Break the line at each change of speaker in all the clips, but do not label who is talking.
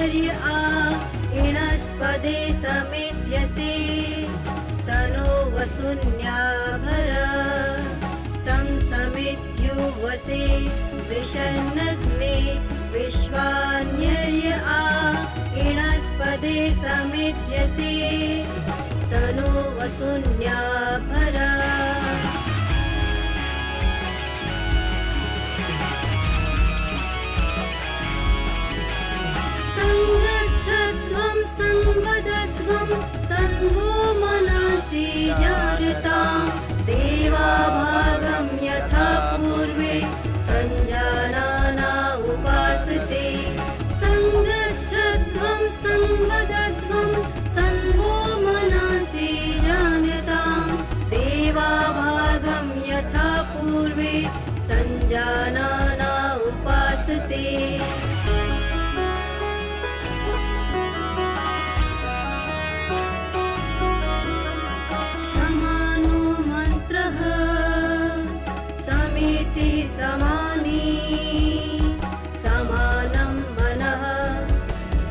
आ इणस्पदे समेध्यसे स नो वसून्याभर सं समेत्युवसे विषन्नग्ने विश्वान्यर्य आ इणस्पदे समेध्यसे स नो वसून्याभर संगच्छध्वं संवदध्वं संवो मनसि जायतां देवा भागं यथा पूर्वे संजानाना उपासते संगच्छध्वं संवदध्वं संवो मनसि जायतां देवा भागं यथा पूर्वे संजानाना उपासते समानी समानं मनः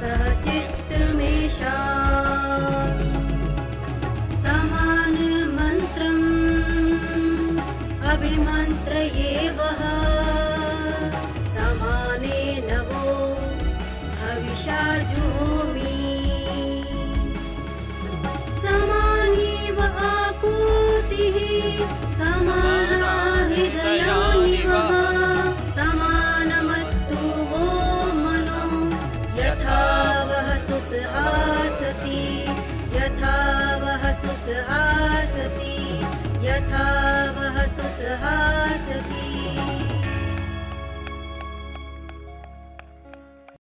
सह चित्तमेषा समानमन्त्रम् अभिमन्त्रयेवः समाने नवो हविषा जुहोमि समानीव आपूतिः समाना हृदयानि समानमस्तु वो मनो यथा वः सुसहासति यथा वः सुसहासति यथा